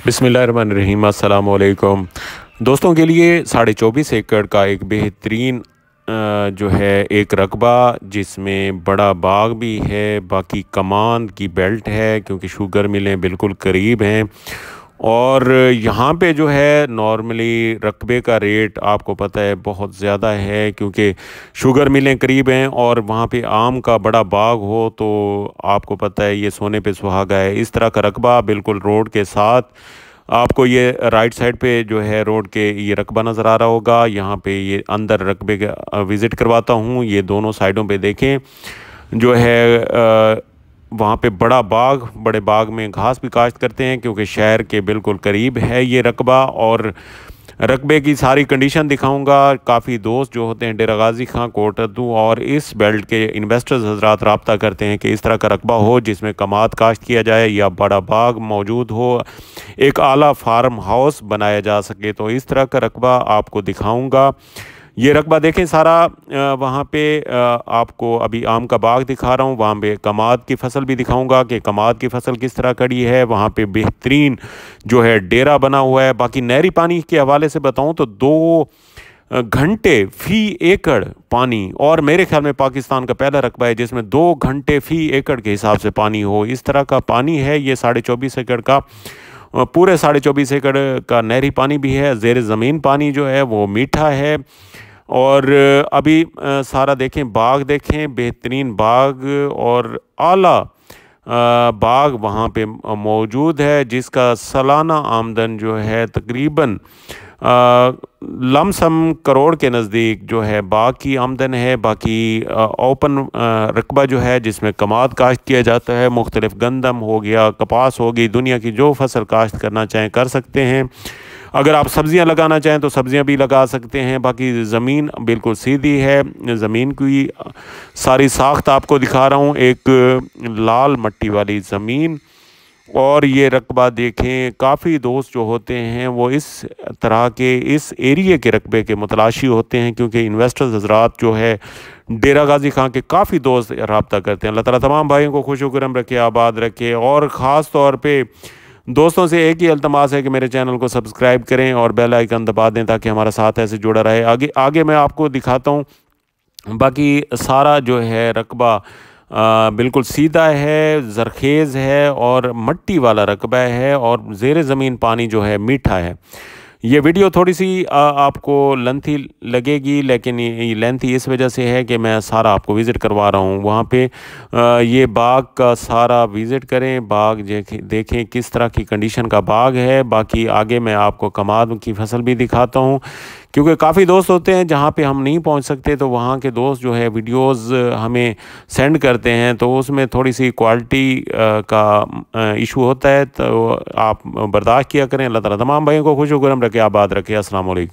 बिस्मिल्लाहिर्रहमानिर्रहीम अस्सलाम वालेकुम। दोस्तों के लिए 24.5 एकड़ का एक बेहतरीन जो है एक रकबा, जिसमें बड़ा बाग भी है, बाकी कमान की बेल्ट है क्योंकि शुगर मिलें बिल्कुल करीब हैं। और यहाँ पे जो है नॉर्मली रकबे का रेट आपको पता है बहुत ज़्यादा है, क्योंकि शुगर मिलें करीब हैं और वहाँ पे आम का बड़ा बाग हो तो आपको पता है ये सोने पे सुहागा है। इस तरह का रकबा बिल्कुल रोड के साथ आपको ये राइट साइड पे जो है रोड के ये रकबा नज़र आ रहा होगा। यहाँ पे ये अंदर रकबे का विज़िट करवाता हूँ। ये दोनों साइडों पे देखें जो है वहाँ पे बड़ा बाग, बड़े बाग में घास भी काश्त करते हैं क्योंकि शहर के बिल्कुल करीब है ये रकबा। और रकबे की सारी कंडीशन दिखाऊंगा। काफ़ी दोस्त जो होते हैं डेरा गाजी खां, कोटद्दू और इस बेल्ट के इन्वेस्टर्स हजरात रब्ता करते हैं कि इस तरह का रकबा हो जिसमें कमाद काश्त किया जाए या बड़ा बाग मौजूद हो, एक आला फार्म हाउस बनाया जा सके। तो इस तरह का रकबा आपको दिखाऊंगा। ये रकबा देखें सारा। वहाँ पे आपको अभी आम का बाग दिखा रहा हूँ, वहाँ पे कमाद की फसल भी दिखाऊंगा कि कमाद की फसल किस तरह खड़ी है। वहाँ पे बेहतरीन जो है डेरा बना हुआ है। बाकी नहरी पानी के हवाले से बताऊँ तो 2 घंटे फ़ी एकड़ पानी, और मेरे ख्याल में पाकिस्तान का पहला रकबा है जिसमें 2 घंटे फ़ी एकड़ के हिसाब से पानी हो। इस तरह का पानी है ये 24.5 एकड़ का। पूरे 24.5 एकड़ का नहरी पानी भी है। ज़ेर ज़मीन पानी जो है वो मीठा है। और अभी सारा देखें, बाग देखें, बेहतरीन बाग और आला बाग वहाँ पे मौजूद है, जिसका सालाना आमदन जो है तकरीबन लमसम करोड़ के नज़दीक जो है बाग की आमदन है। बाकी ओपन रकबा जो है जिसमें कमाद काश्त किया जाता है, मुख्तलिफ गंदम हो गया, कपास हो गई, दुनिया की जो फसल काश्त करना चाहें कर सकते हैं। अगर आप सब्ज़ियां लगाना चाहें तो सब्ज़ियां भी लगा सकते हैं। बाकी ज़मीन बिल्कुल सीधी है। ज़मीन की सारी साख्त आपको दिखा रहा हूँ, एक लाल मट्टी वाली ज़मीन। और ये रकबा देखें, काफ़ी दोस्त जो होते हैं वो इस तरह के इस एरिए के रकबे के मुतलाशी होते हैं, क्योंकि इन्वेस्टर्स हजरात जो है डेरा गाजी खां के काफ़ी दोस्त रब्ता करते हैं। अल्लाह ताला तमाम भाइयों को खुश करम रखे, आबाद रखे। और ख़ास तौर पे दोस्तों से एक ही अल्तमास है कि मेरे चैनल को सब्सक्राइब करें और बेल आइकन दबा दें ताकि हमारा साथ ऐसे जुड़ा रहे। आगे आगे मैं आपको दिखाता हूँ। बाकी सारा जो है रकबा बिल्कुल सीधा है, ज़रखेज़ है और मट्टी वाला रकबा है, और ज़ेर ज़मीन पानी जो है मीठा है। ये वीडियो थोड़ी सी आपको लेंथी लगेगी, लेकिन ये लेंथी इस वजह से है कि मैं सारा आपको विज़िट करवा रहा हूँ। वहाँ पे ये बाग का सारा विज़िट करें, बाग देखें किस तरह की कंडीशन का बाग है। बाकी आगे मैं आपको कमाद की फसल भी दिखाता हूँ, क्योंकि काफ़ी दोस्त होते हैं जहाँ पे हम नहीं पहुँच सकते तो वहाँ के दोस्त जो है वीडियोस हमें सेंड करते हैं, तो उसमें थोड़ी सी क्वालिटी का इशू होता है, तो आप बर्दाश्त किया करें। अल्लाह ताला तमाम भाइयों को खुश करम रखे, आबाद रखे। अस्सलाम वालेकुम।